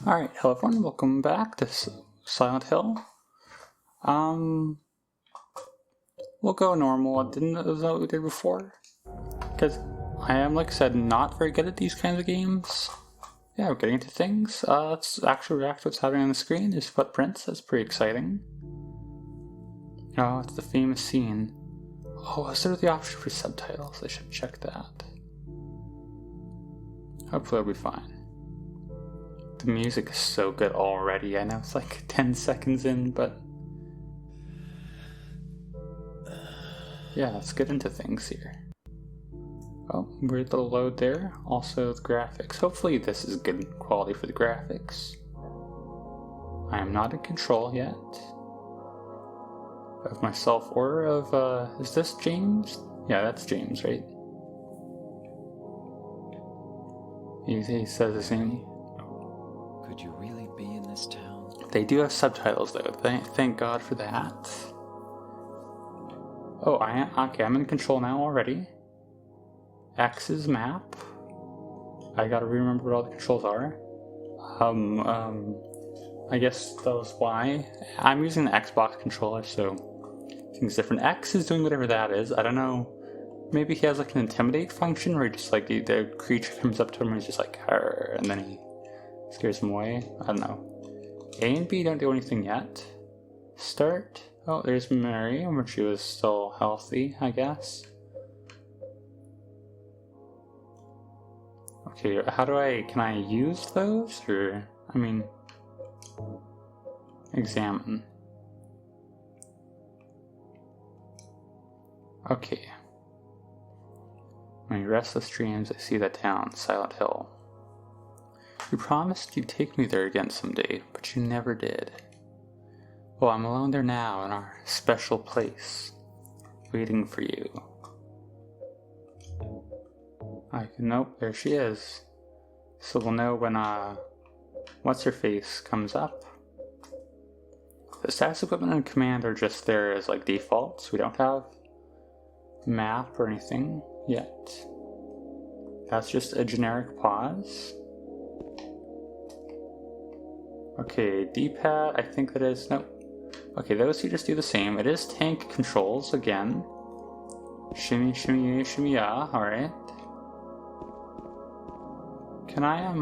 Alright, hello everyone, welcome back to Silent Hill. We'll go normal. Didn't know what we did before. Because I am, like I said, not very good at these kinds of games. Yeah, we're getting into things. Let's actually react to what's happening on the screen. There's footprints, that's pretty exciting. Oh, it's the famous scene. Oh, is there the option for subtitles? I should check that. Hopefully it'll be fine. The music is so good already. I know it's like 10 seconds in, but yeah, let's get into things here. Oh, weird little load there. Also the graphics. Hopefully this is good quality for the graphics. I am not in control yet of myself or of, is this James? Yeah, that's James, right? He says the same. Could you really be in this town? They do have subtitles though. Thank God for that. Oh, okay, I'm in control now already. X's map. I gotta remember what all the controls are. I guess that was why. I'm using the Xbox controller, so things different. X is doing whatever that is. I don't know. Maybe he has like an intimidate function where he just like the creature comes up to him and he's just like, "Arr," and then he scares him away. I don't know. A and B don't do anything yet. Start. Oh, there's Mary, when she was still healthy, I guess. Okay, can I use those, or, I mean, examine. Okay. My restless dreams, I see that town, Silent Hill. You promised you'd take me there again someday, but you never did. Well, I'm alone there now in our special place, waiting for you. Nope, there she is. So we'll know when, what's-her-face comes up. The status equipment and command are just there as, like, defaults. We don't have map or anything yet. That's just a generic pause. Okay, D-pad, I think that is, nope. Okay, those two just do the same. It is tank controls again. Shimmy, shimmy, shimmy, yeah, alright. Can I,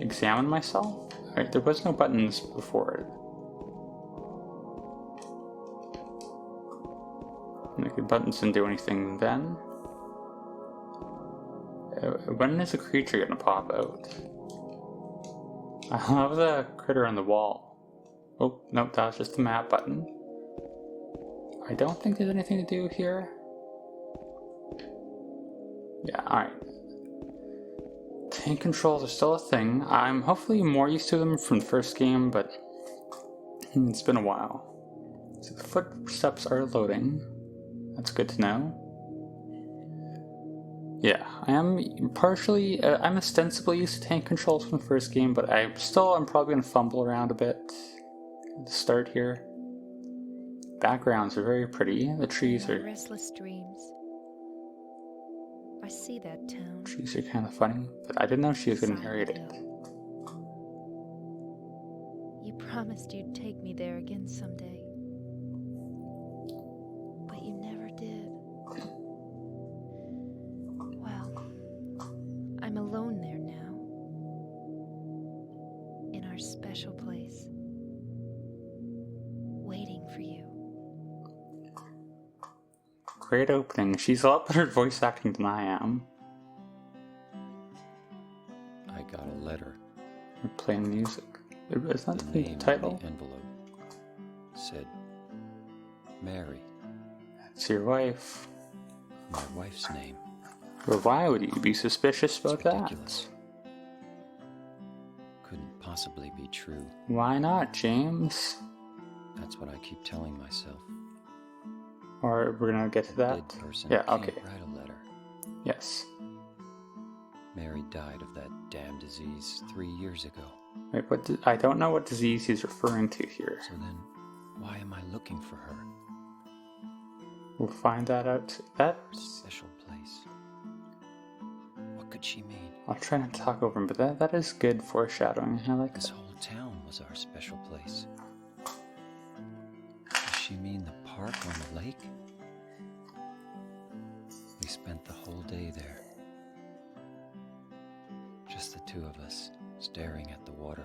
examine myself? Alright, there was no buttons before it. The buttons didn't do anything then. When is a creature gonna pop out? I love the critter on the wall. Oh, nope, that was just the map button. I don't think there's anything to do here. Yeah, alright. Tank controls are still a thing. I'm hopefully more used to them from the first game, but it's been a while. So the footsteps are loading. That's good to know. Yeah, I am partially, I'm ostensibly used to tank controls from the first game, but I'm probably going to fumble around a bit at the start here. Backgrounds are very pretty. The trees are... Restless dreams. I see that town. Trees are kind of funny, but I didn't know she was going to narrate it. You promised you'd take me there again someday. But you never did. Well, I'm alone there now. In our special place. Waiting for you. Great opening. She's a lot better at voice acting than I am. I got a letter. We're playing music. Is that The the name title? on the envelope said Mary. That's your wife. My wife's name. Well, why would you be suspicious about It's ridiculous. that? Couldn't possibly be true. Why not, James? That's what I keep telling myself. Or we're gonna get to A that? dead person Yeah, can't okay. write a letter. Yes. Mary died of that damn disease 3 years ago. Wait, I don't know what disease he's referring to here. So then, why am I looking for her? We'll find that out. That Special place. What could she mean? I'll try not to talk over him, but that is good foreshadowing. I like This that. whole town was our special place. Does she mean the park on the lake? We spent the whole day there. Just the two of us, staring at the water.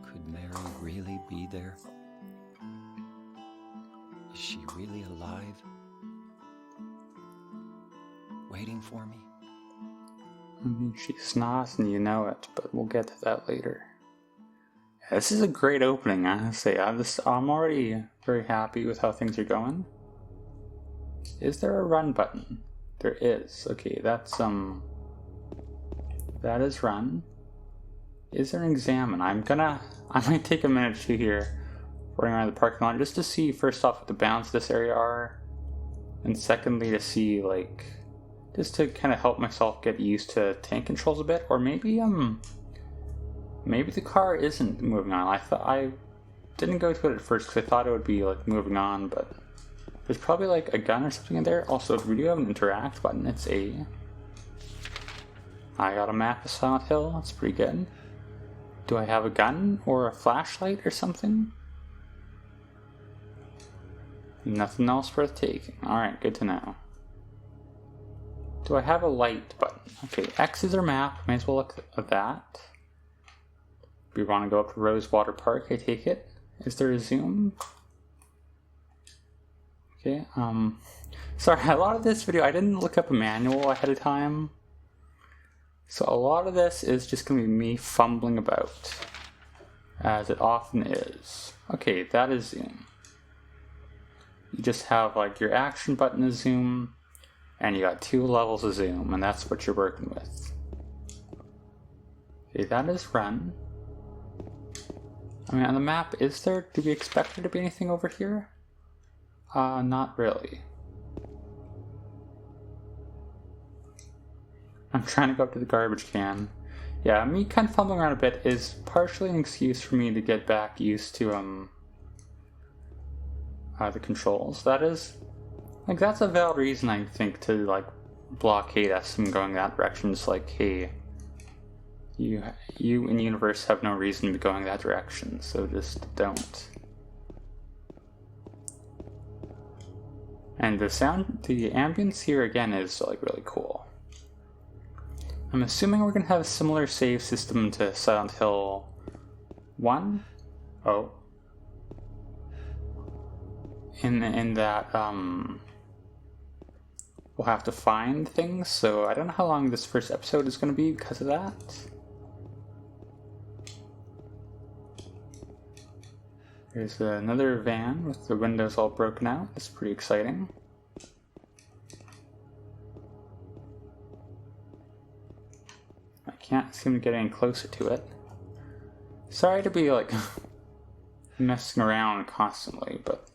Could Mary really be there? Is she really alive? Waiting for me? I mean, she's not, and you know it, but we'll get to that later. Yeah, this is a great opening, I have to say. I'm already very happy with how things are going. Is there a run button? There is. Okay, that's, that is run. Is there an examine? I might take a minute or two here running around the parking lot just to see, first off, what the bounds of this area are, and secondly, to see, like, just to kind of help myself get used to tank controls a bit, or maybe the car isn't moving on. I didn't go to it at first because I thought it would be, like, moving on, but there's probably, like, a gun or something in there. Also, we do have an interact button. It's A. I got a map of Silent Hill. That's pretty good. Do I have a gun or a flashlight or something? Nothing else worth taking. Alright, good to know. Do I have a light button? Okay, X is our map. May as well look at that. We want to go up to Rosewater Park, I take it. Is there a zoom? Okay, sorry, a lot of this video, I didn't look up a manual ahead of time. So a lot of this is just going to be me fumbling about, as it often is. Okay, that is zoom. You just have, like, your action button is zoom, and you got 2 levels of zoom, and that's what you're working with. Okay, that is run. I mean, on the map, do we expect there to be anything over here? Not really. I'm trying to go up to the garbage can. Yeah, me kind of fumbling around a bit is partially an excuse for me to get back used to, the controls. That is, like, that's a valid reason, I think, to, like, blockade us from going that direction. It's like, hey, you in the universe have no reason to be going that direction, so just don't. And the ambience here, again, is, like, really cool. I'm assuming we're going to have a similar save system to Silent Hill 1. Oh. In that, we'll have to find things, so I don't know how long this first episode is going to be because of that. There's another van with the windows all broken out. It's pretty exciting. I can't seem to get any closer to it. Sorry to be, like, messing around constantly, but...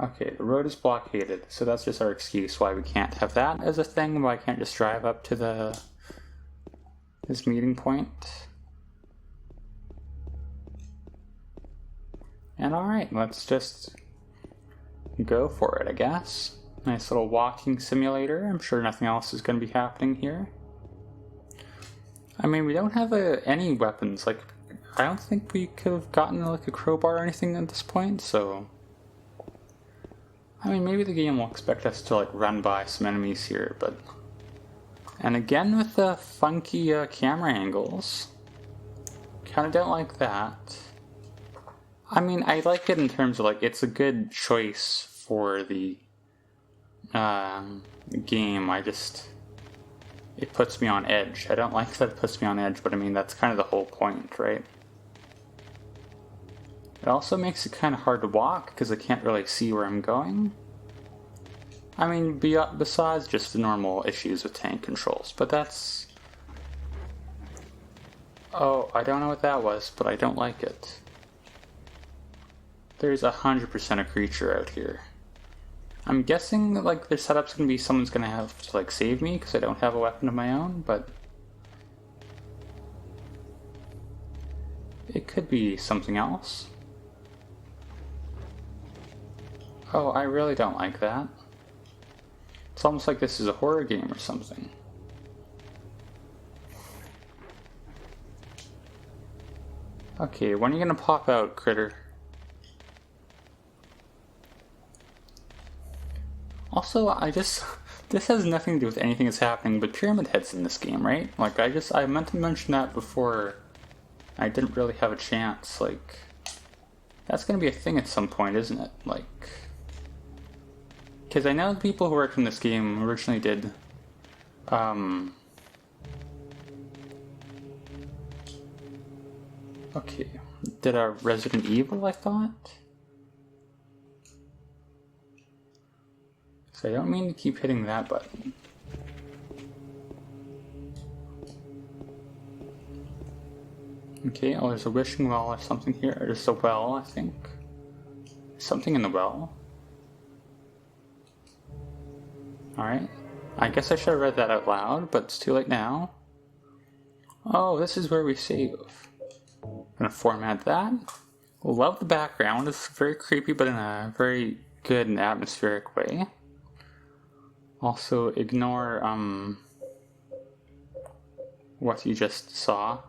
Okay, the road is blockaded, so that's just our excuse why we can't have that as a thing, why I can't just drive up to this meeting point. And alright, let's just go for it, I guess. Nice little walking simulator. I'm sure nothing else is going to be happening here. I mean, we don't have any weapons. Like, I don't think we could have gotten, like, a crowbar or anything at this point, so... I mean, maybe the game will expect us to, like, run by some enemies here, but... And again with the funky camera angles. Kinda don't like that. I mean, I like it in terms of, like, it's a good choice for the game. It puts me on edge. I don't like that it puts me on edge, but I mean, that's kind of the whole point, right? It also makes it kind of hard to walk, because I can't really see where I'm going. I mean, besides just the normal issues with tank controls, but that's... Oh, I don't know what that was, but I don't like it. There's 100% a creature out here. I'm guessing that, like, their setup's gonna be someone's gonna have to, like, save me because I don't have a weapon of my own, but it could be something else. Oh, I really don't like that. It's almost like this is a horror game or something. Okay, when are you gonna pop out, critter? Also, this has nothing to do with anything that's happening, but Pyramid Head's in this game, right? Like, I meant to mention that before. I didn't really have a chance, like, that's gonna be a thing at some point, isn't it? Like, because I know the people who worked on this game originally did, okay, did a Resident Evil, I thought? So I don't mean to keep hitting that button. Okay, oh, there's a wishing well or something here. Or just a well, I think. Something in the well. Alright. I guess I should have read that out loud, but it's too late now. Oh, this is where we save. Gonna format that. Love the background. It's very creepy, but in a very good and atmospheric way. Also, ignore, what you just saw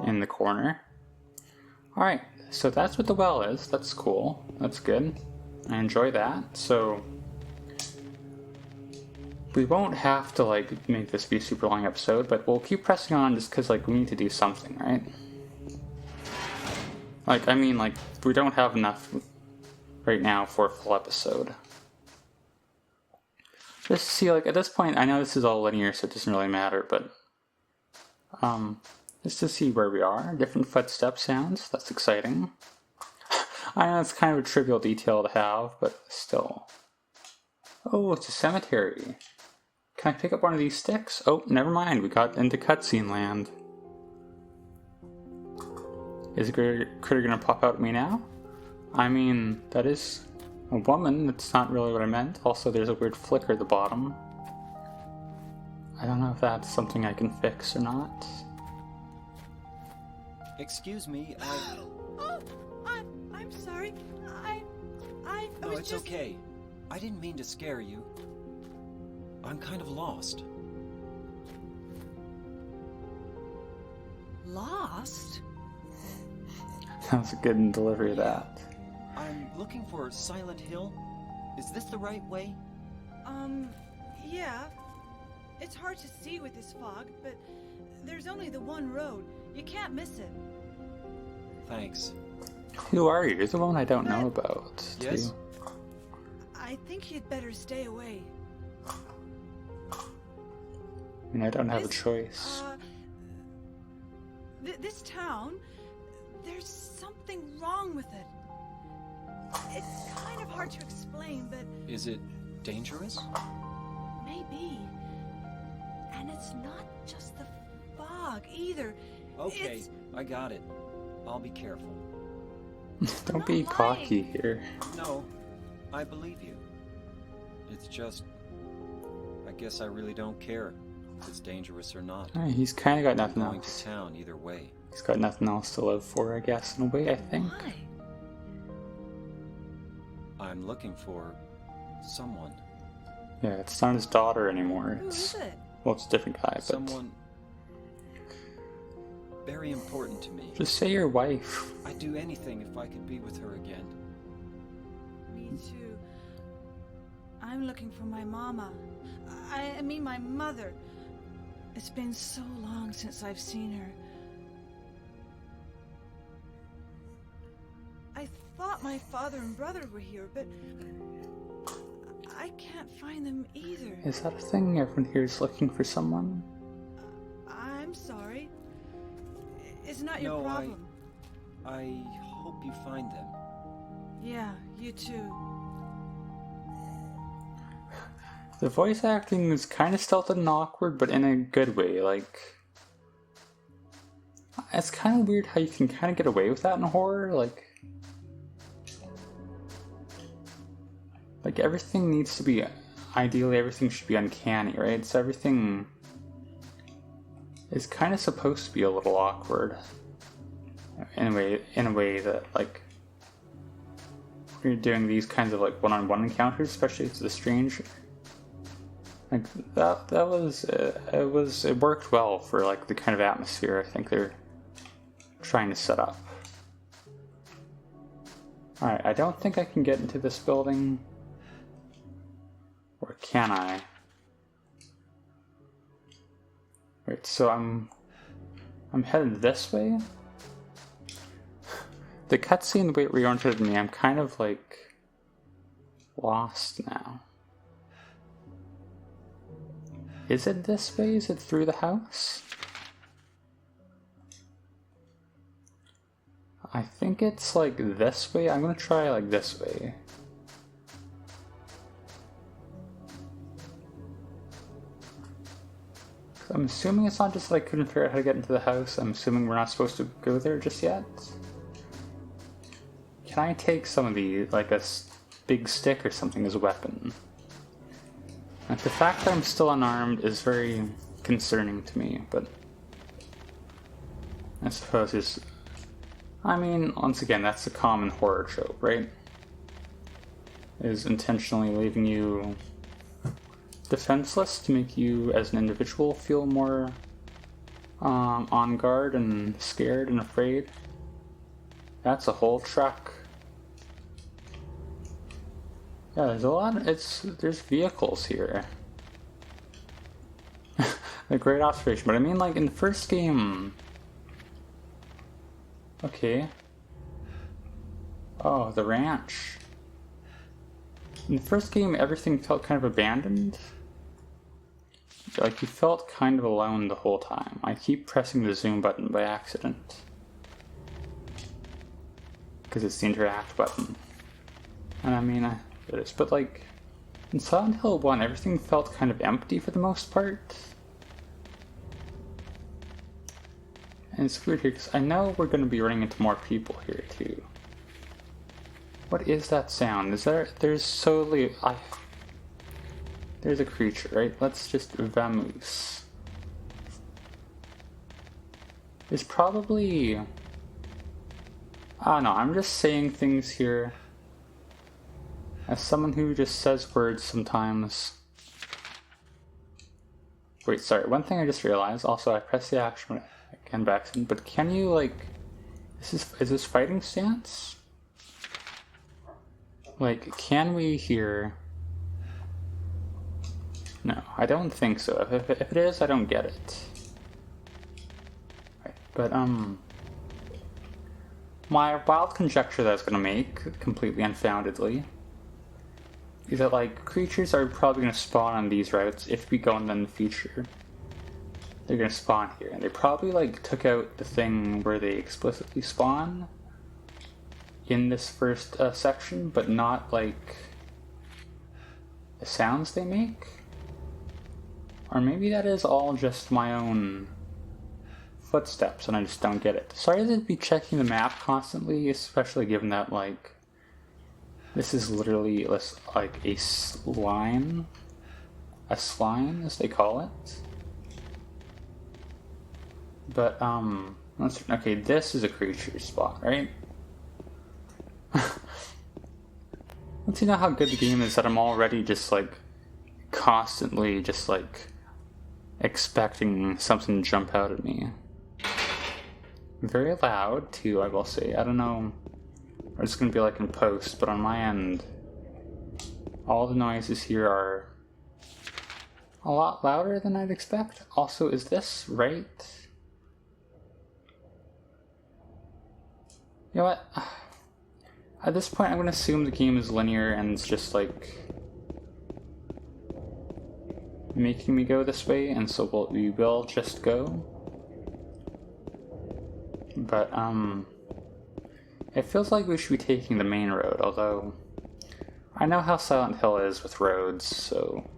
in the corner. Alright, so that's what the well is. That's cool. That's good. I enjoy that. So we won't have to like make this be a super long episode, but we'll keep pressing on just because like we need to do something, right? Like, I mean, like, we don't have enough right now for a full episode. Just to see, like, at this point, I know this is all linear, so it doesn't really matter, but just to see where we are. Different footstep sounds. That's exciting. I know it's kind of a trivial detail to have, but still. Oh, it's a cemetery. Can I pick up one of these sticks? Oh, never mind. We got into cutscene land. Is a critter gonna pop out at me now? I mean, that is a woman. That's not really what I meant. Also, there's a weird flicker at the bottom. I don't know if that's something I can fix or not. Excuse me, Oh, I'm sorry. I No, was it's just... okay. I didn't mean to scare you. I'm kind of lost. Lost? That was a good delivery of that. I'm looking for Silent Hill. Is this the right way? Yeah. It's hard to see with this fog, but there's only the one road. You can't miss it. Thanks. Who are you? You're the one I don't know about. Yes? Too. I think you'd better stay away. I mean, I don't have a This, choice. This town, there's something wrong with it. It's kind of hard to explain, but Is it dangerous? maybe. And it's not just the fog either. Okay, It's... I got it. I'll be careful. Don't be not cocky lying. here. No, I believe you. It's just... I guess I really don't care if it's dangerous or not. He's kind of got I'm nothing going else. to town either way. He's got nothing else to live for, I guess, in a way, I think. Why? I'm looking for someone. Yeah, it's not his daughter anymore. Who It's, is it? well, it's a different guy, but Someone very important to me. just say your wife. I'd do anything if I could be with her again. Me too. I'm looking for my mama. I mean my mother. It's been so long since I've seen her. I thought my father and brother were here, but I can't find them either. Is that a thing? Everyone here is looking for someone? I'm sorry. It's not your No, problem. I hope you find them. Yeah, you too. The voice acting is kind of stilted and awkward, but in a good way. Like, it's kind of weird how you can kind of get away with that in horror. Like everything needs to be, ideally everything should be uncanny, right? So everything is kind of supposed to be a little awkward in a way that, like, you're doing these kinds of like one-on-one encounters, especially with the stranger. Like that was it worked well for like the kind of atmosphere I think they're trying to set up. Alright, I don't think I can get into this building. Or can I? Wait, so I'm headed this way? The cutscene, the way it reoriented me, I'm kind of like lost now. Is it this way? Is it through the house? I think it's like this way. I'm gonna try like this way. I'm assuming it's not just that I couldn't figure out how to get into the house. I'm assuming we're not supposed to go there just yet. Can I take some of the, like a big stick or something as a weapon? Like the fact that I'm still unarmed is very concerning to me, but I suppose it's... I mean, once again, that's a common horror trope, right? Is intentionally leaving you defenseless to make you, as an individual, feel more on guard and scared and afraid. That's a whole truck. Yeah, there's a lot. There's vehicles here. A great observation, but I mean, like in the first game. Okay. Oh, the ranch. In the first game, everything felt kind of abandoned. Like, you felt kind of alone the whole time. I keep pressing the zoom button by accident. Because it's the interact button. And I mean, it is. But like, in Silent Hill 1, everything felt kind of empty for the most part. And it's weird here, because I know we're going to be running into more people here, too. What is that sound? Is there... There's solely... There's a creature, right? Let's just vamoose. There's probably... I don't know, I'm just saying things here. As someone who just says words sometimes. Wait, sorry, one thing I just realized. Also, I pressed the action again by accident, but can you, like... Is this fighting stance? Like, can we hear... No, I don't think so. If it is, I don't get it. Right, but, my wild conjecture that I was going to make, completely unfoundedly, is that, like, creatures are probably going to spawn on these routes if we go on them in the future. They're going to spawn here, and they probably, like, took out the thing where they explicitly spawn in this first section, but not, like, the sounds they make. Or maybe that is all just my own footsteps and I just don't get it. Sorry to be checking the map constantly, especially given that, like, this is literally like a slime as they call it. But, okay, this is a creature spot, right? Let's see now how good the game is that I'm already just, like, constantly just, like, expecting something to jump out at me. Very loud, too, I will say. I don't know what it's going to be like in post, but on my end, all the noises here are a lot louder than I'd expect. Also, is this right? You know what? At this point, I'm going to assume the game is linear and it's just, like, making me go this way, and so we will just go. But, it feels like we should be taking the main road, although I know how Silent Hill is with roads, so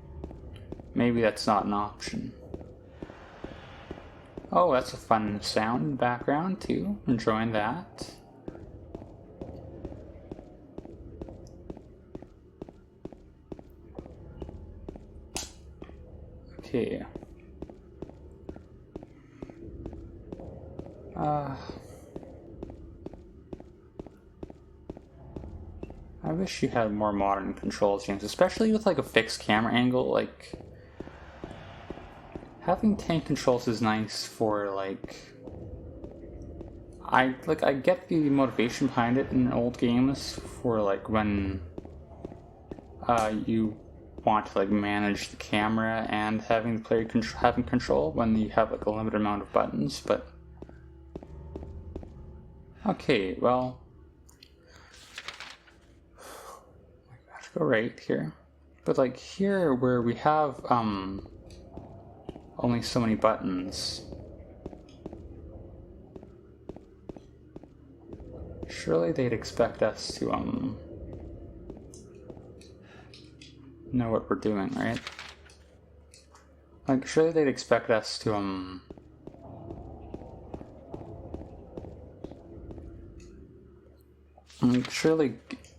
maybe that's not an option. Oh, that's a fun sound in the background, too. Enjoying that. Okay. I wish you had more modern controls, James, especially with like a fixed camera angle. Like, having tank controls is nice for like, I get the motivation behind it in old games for like when you want to like manage the camera and having the player having control when you have like a limited amount of buttons, but okay, well, I have to go right here, but like here where we have only so many buttons, surely they'd expect us to know what we're doing, right? Like, surely they'd expect us to surely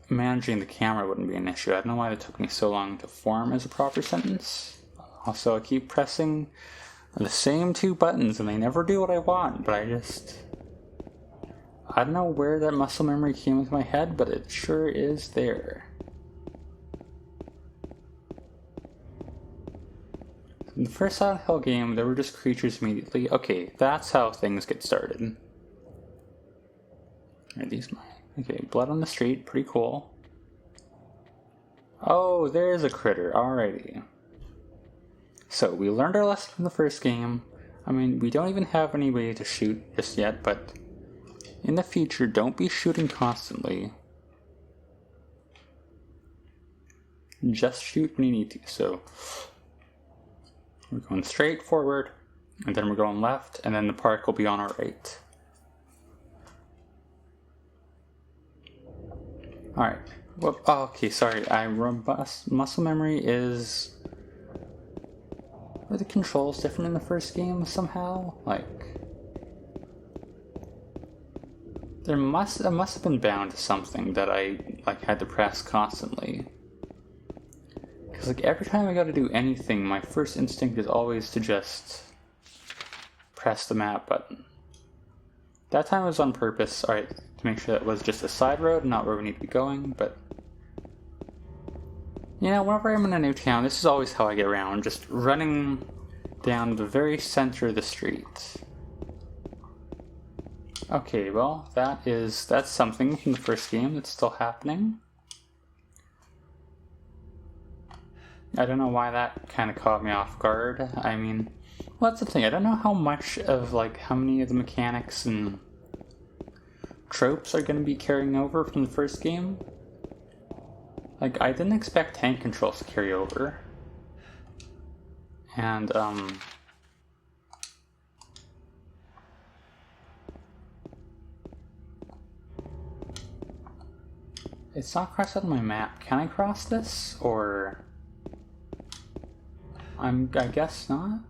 managing the camera wouldn't be an issue. I don't know why it took me so long to form as a proper sentence. Also, I keep pressing the same two buttons and they never do what I want, but I don't know where that muscle memory came into my head, but it sure is there. In the first Silent Hill game, there were just creatures immediately. Okay, that's how things get started. Are these mine? Okay, blood on the street, pretty cool. Oh, there's a critter, alrighty. So, we learned our lesson from the first game. I mean, we don't even have any way to shoot just yet, but in the future, don't be shooting constantly. Just shoot when you need to, so we're going straight forward, and then we're going left, and then the park will be on our right. Alright. Well, oh, okay, sorry. Muscle memory is... Were the controls different in the first game somehow? Like... it must have been bound to something that I, like, had to press constantly. Because, like, every time I gotta do anything, my first instinct is always to just press the map button. That time it was on purpose, alright, to make sure that it was just a side road, not where we need to be going, but... you know, whenever I'm in a new town, this is always how I get around, just running down the very center of the street. Okay, well, that's something from the first game that's still happening. I don't know why that kind of caught me off guard. I mean, well, that's the thing. I don't know how much of, like, how many of the mechanics and tropes are going to be carrying over from the first game. Like, I didn't expect tank controls to carry over. And, it's not crossed out on my map. Can I cross this? Or... I guess not.